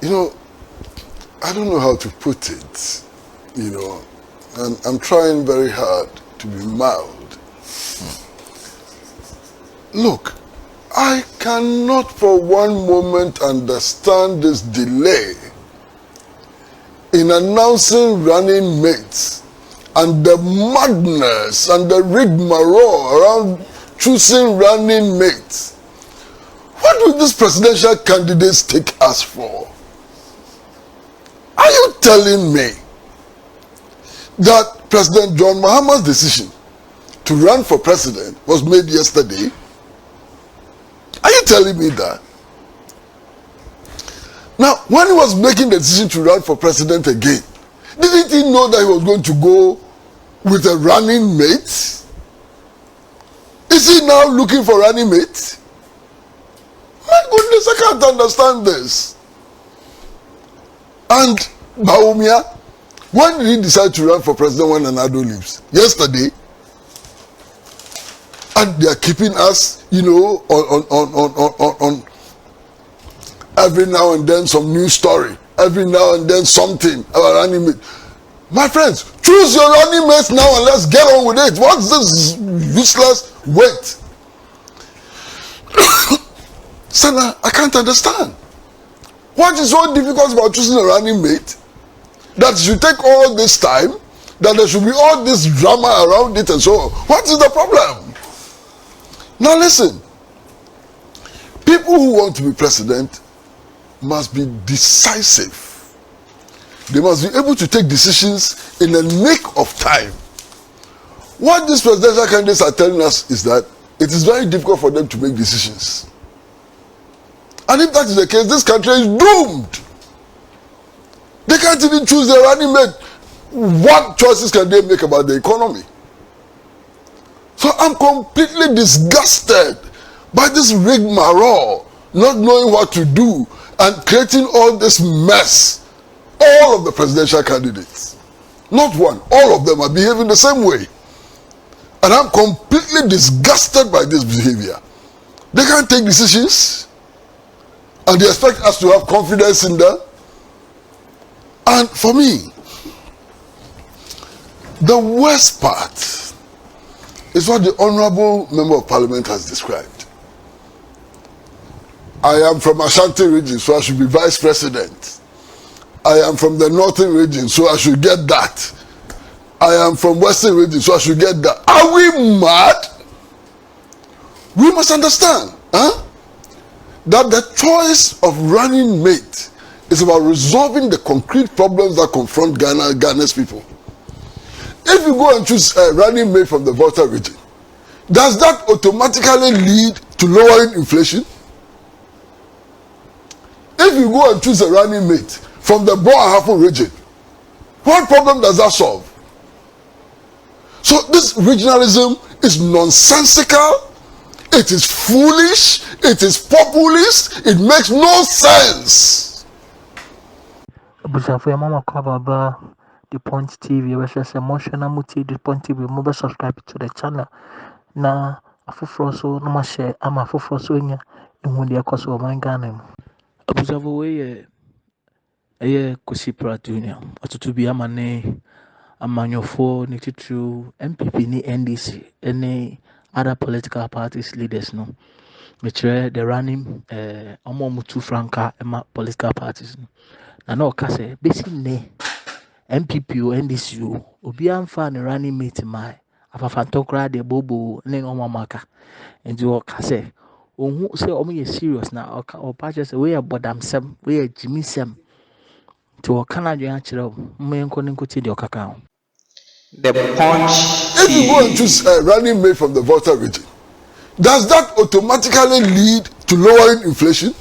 I don't know how to put it, and I'm trying very hard to be mild. Look, I cannot for one moment understand this delay in announcing running mates and the madness and the rigmarole around choosing running mates. What will these presidential candidates take us for? Are you telling me that President John Mahama's decision to run for president was made yesterday? Are you telling me that? Now, when he was making the decision to run for president again, didn't he know that he was going to go with a running mate? Is he now looking for running mate? My goodness, I can't understand this. And Baumia, when did he decide to run for president when Nana-Addo leaves? Yesterday. And they are keeping us, on every now and then some new story. Every now and then something about running mate. My friends, choose your running mates now and let's get on with it. What's this useless wait? Sana, I can't understand. What is so difficult about choosing a running mate? That it should take all this time, that there should be all this drama around it and so on. What is the problem? Now listen, people who want to be president must be decisive. They must be able to take decisions in the nick of time. What these presidential candidates are telling us is that it is very difficult for them to make decisions. And if that is the case, this country is doomed. They can't even choose their running mate. What choices can they make about the economy? So I'm completely disgusted by this rigmarole, not knowing what to do, and creating all this mess. All of the presidential candidates, not one, all of them are behaving the same way. And I'm completely disgusted by this behavior. They can't take decisions, and they expect us to have confidence in them. And for me, the worst part is what the Honorable Member of Parliament has described. I am from Ashanti region, so I should be vice president. I am from the northern region, so I should get that. I am from western region, so I should get that. Are we mad? We must understand that the choice of running mate is about resolving the concrete problems that confront Ghana's people. If you go and choose a running mate from the Volta region, does that automatically lead to lowering inflation? If you go and choose a running mate from the Bo and Hafo region, what problem does that solve? So this regionalism is nonsensical, it is foolish, it is populist, it makes no sense. The Point TV, which is emotional muti. The Point TV, mobile subscribe to the channel. Na afufro so no ma share ama afufro so nya ehun de akoso o man Ghana. Observe we Kwasi Pratt Junior. Otutu bi amane amanyofo ni titru NPP ni NDC any other political parties leaders no. Me try the running omo mutu franca ema political parties no. Na no ka say besi ne NPP o NDC o obi amfa ne running mate mai afafantokra de bobo ne omamaka enti o ka say ohun say omo ye serious na o pa say we bodamsem we jimisem to o kana dwan akire mo enko ne nkoti de okaka. The Punch. If you go and choose a running mate from the Volta region, does that automatically lead to lowering inflation?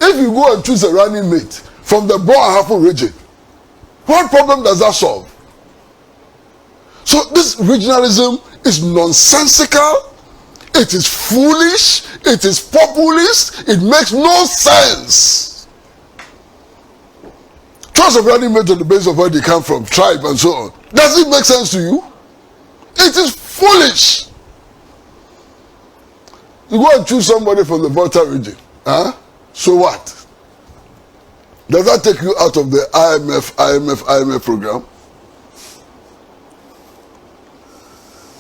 If you go and choose a running mate from the Bo and Hafo region, what problem does that solve? So this regionalism is nonsensical, it is foolish, it is populist, it makes no sense. Choice of running mate on the basis of where they come from, tribe and so on. Does it make sense to you? It is foolish. You go and choose somebody from the Volta region, So what? Does that take you out of the IMF program?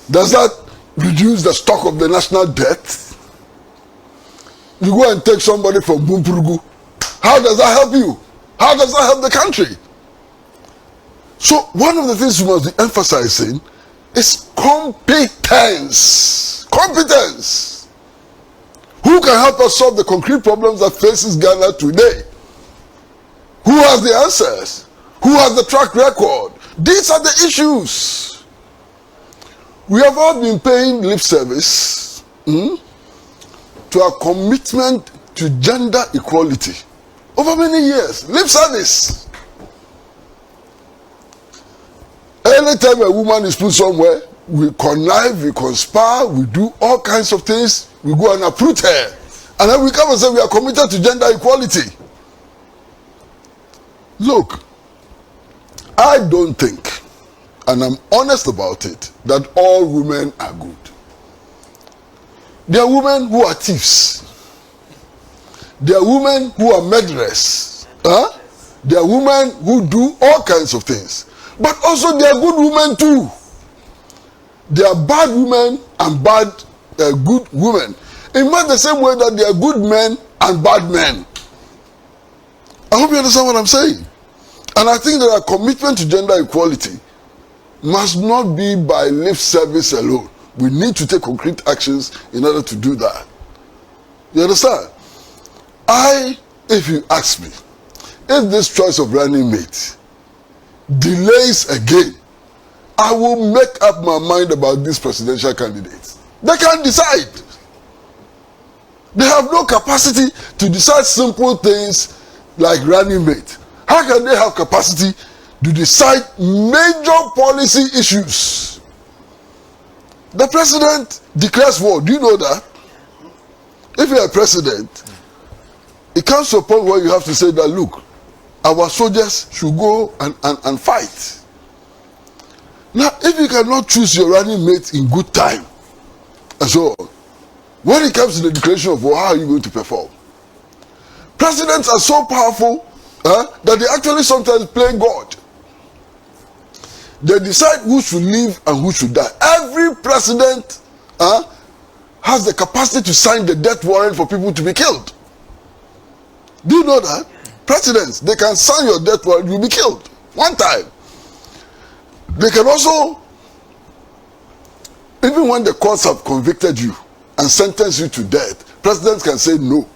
Does that reduce the stock of the national debt? You go and take somebody from Bumpurugu. How does that help you? How does that help the country? So one of the things we must be emphasizing is competence. Competence. Who can help us solve the concrete problems that faces Ghana today? Who has the answers? Who has the track record? These are the issues. We have all been paying lip service to our commitment to gender equality over many years. Lip service. Anytime a woman is put somewhere, we connive, we conspire, we do all kinds of things. We go and uproot her. And then we come and say we are committed to gender equality. Look, I don't think, and I'm honest about it, that all women are good. There are women who are thieves. There are women who are murderers. There are women who do all kinds of things. But also there are good women too. There are bad women and good women. In much the same way that there are good men and bad men. I hope you understand what I'm saying. And I think that our commitment to gender equality must not be by lip service alone. We need to take concrete actions in order to do that. You understand? If you ask me, if this choice of running mate delays again, I will make up my mind about these presidential candidates. They can't decide. They have no capacity to decide simple things like running mate. How can they have capacity to decide major policy issues? The president declares war. Do you know that? If you're a president, it comes to a point where you have to say that, look, our soldiers should go and fight. Now, if you cannot choose your running mate in good time, and so on, when it comes to the declaration of war, how are you going to perform? Presidents are so powerful that they actually sometimes play God. They decide who should live and who should die. Every president has the capacity to sign the death warrant for people to be killed. Do you know that? Presidents, they can sign your death warrant, you'll be killed. One time. They can also, even when the courts have convicted you and sentenced you to death, presidents can say no.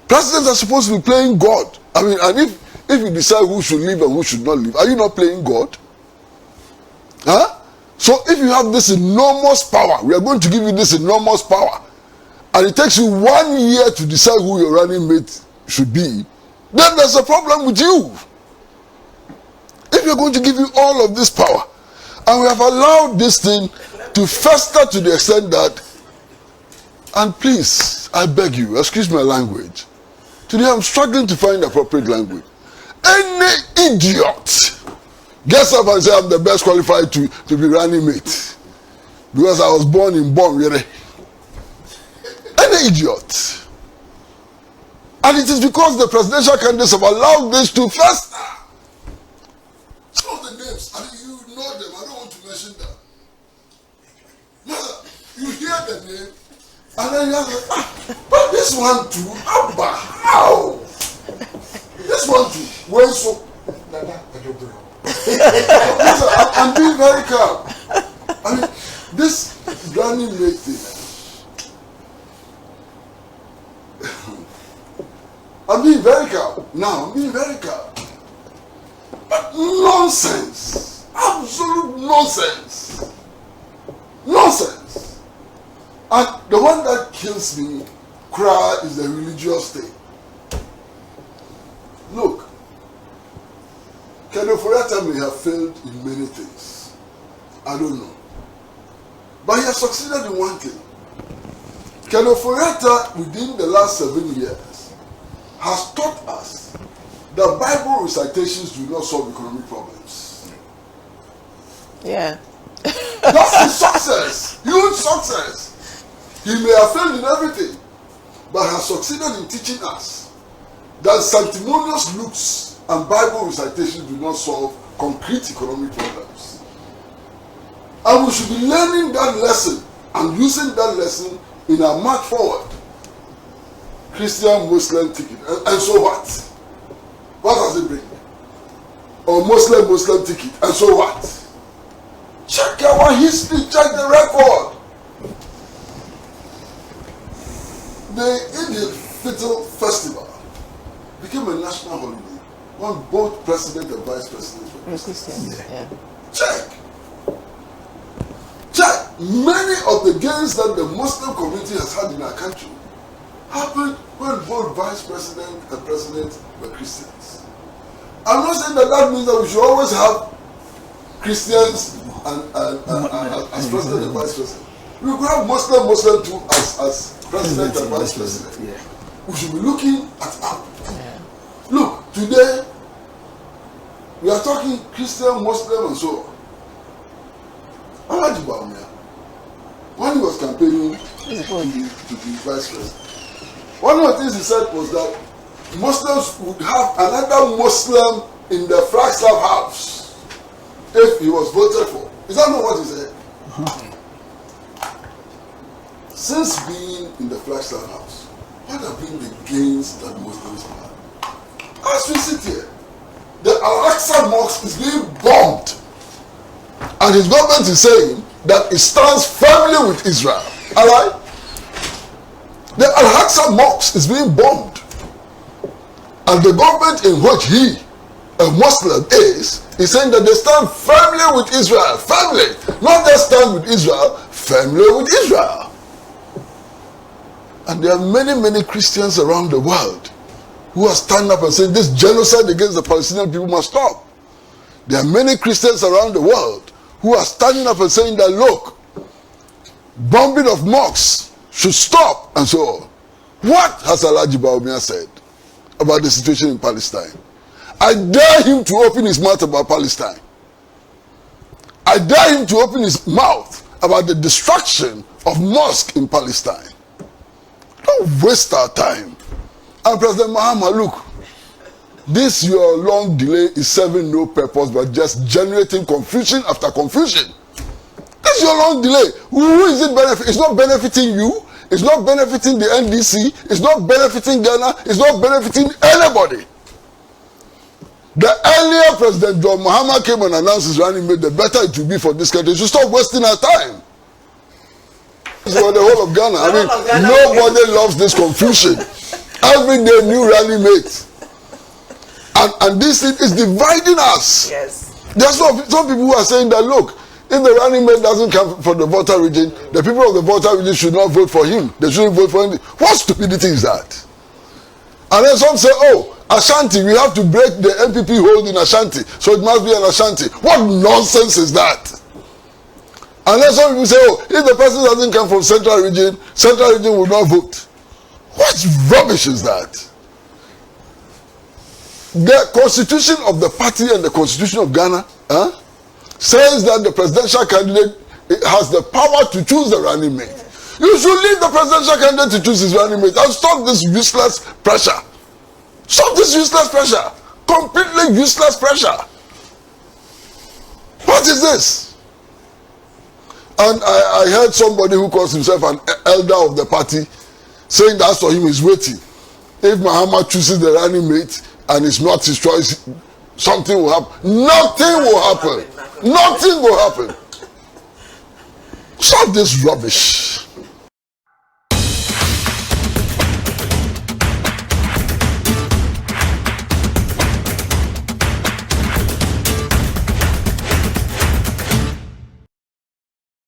Presidents are supposed to be playing God. I mean, and if you decide who should live and who should not live, are you not playing God? So if you have this enormous power, we are going to give you this enormous power, and it takes you 1 year to decide who your running mate should be, then there's a problem with you. If you're going to give you all of this power, and we have allowed this thing to fester to the extent that, and please, I beg you, excuse my language, today I'm struggling to find the appropriate language. Any idiot gets up and says I'm the best qualified to be running mate because I was born in Bonn, really. Any idiot. And it is because the presidential candidates have allowed this to fester. Some of the names, I mean, you know them, I don't want to mention them. Mother, you hear the name, and then you have like, but this one too, Abba, how? This one too, where so? I'm being very calm. I mean, this running mate thing. I'm being very calm. Now, I'm being very calm. But nonsense. Absolute nonsense. Nonsense. And the one that kills me, cry, is the religious thing. Look, Kenneth Foriata may have failed in many things. I don't know. But he has succeeded in one thing. Kenneth Foriata, within the last 7 years, has taught us that Bible recitations do not solve economic problems. Yeah. That's his success. Huge success. He may have failed in everything. but has succeeded in teaching us that sanctimonious looks and Bible recitations do not solve concrete economic problems. And we should be learning that lesson and using that lesson in our march forward. Christian Muslim ticket, and so what? What does it bring? Or Muslim ticket, and so what? Check our history, check the record. The Indian Fitr Festival became a national holiday when both president and vice president were Christians. Yeah. Check. Check. Many of the gains that the Muslim community has had in our country happened when both vice president and president were Christians. I'm not saying that that means that we should always have Christians as president and vice president. We could have Muslim too as president and vice president. Yeah. We should be looking at up. Yeah. Look, today we are talking Christian, Muslim, and so on. Alaji Bawumia, when he was campaigning to be vice president, one of the things he said was that Muslims would have another Muslim in the Flagstaff house if he was voted for. Is that not what he said? Since being in the Flagstaff house, what have been the gains that Muslims have had? As we sit here, the Al-Aqsa Mosque is being bombed, and his government is saying that it stands firmly with Israel. Alright? The Al-Aqsa Mosque is being bombed, and the government in which he, a Muslim, is saying that they stand firmly with Israel. Firmly. Not just stand with Israel, firmly with Israel. And there are many Christians around the world who are standing up and saying this genocide against the Palestinian people must stop. There are many Christians around the world who are standing up and saying that, look, bombing of mosques should stop, and so on. What has Alaji Bawumia said about the situation in Palestine? I dare him to open his mouth about Palestine. I dare him to open his mouth about the destruction of mosques in Palestine. Don't waste our time. And President Mahama, look, this your long delay is serving no purpose but just generating confusion after confusion. This is your long delay. Who is it benefit? It's not benefiting you. It's not benefiting the NDC. It's not benefiting Ghana. It's not benefiting anybody. The earlier President John Mahama came and announced his running mate, the better it will be for this country. So stop wasting our time. This is for the whole of Ghana. I mean, nobody loves this confusion. Every day, new running mate. And this thing is dividing us. Yes. There's some people who are saying that, look, if the running mate doesn't come from the Volta region, the people of the Volta region should not vote for him. They shouldn't vote for him. What stupidity is that? And then some say, oh, Ashanti, we have to break the NPP hold in Ashanti, so it must be an Ashanti. What nonsense is that? And then some people say, oh, if the person doesn't come from Central region will not vote. What rubbish is that? The constitution of the party and the constitution of Ghana says that the presidential candidate has the power to choose the running mate. You should leave the presidential candidate to choose his running mate and stop this useless pressure. Stop this useless pressure. Completely useless pressure. What is this? And I heard somebody who calls himself an elder of the party saying that for him is waiting. If Mahama chooses the running mate and it's not his choice, something will happen. Nothing will happen. Nothing will happen. Stop this rubbish.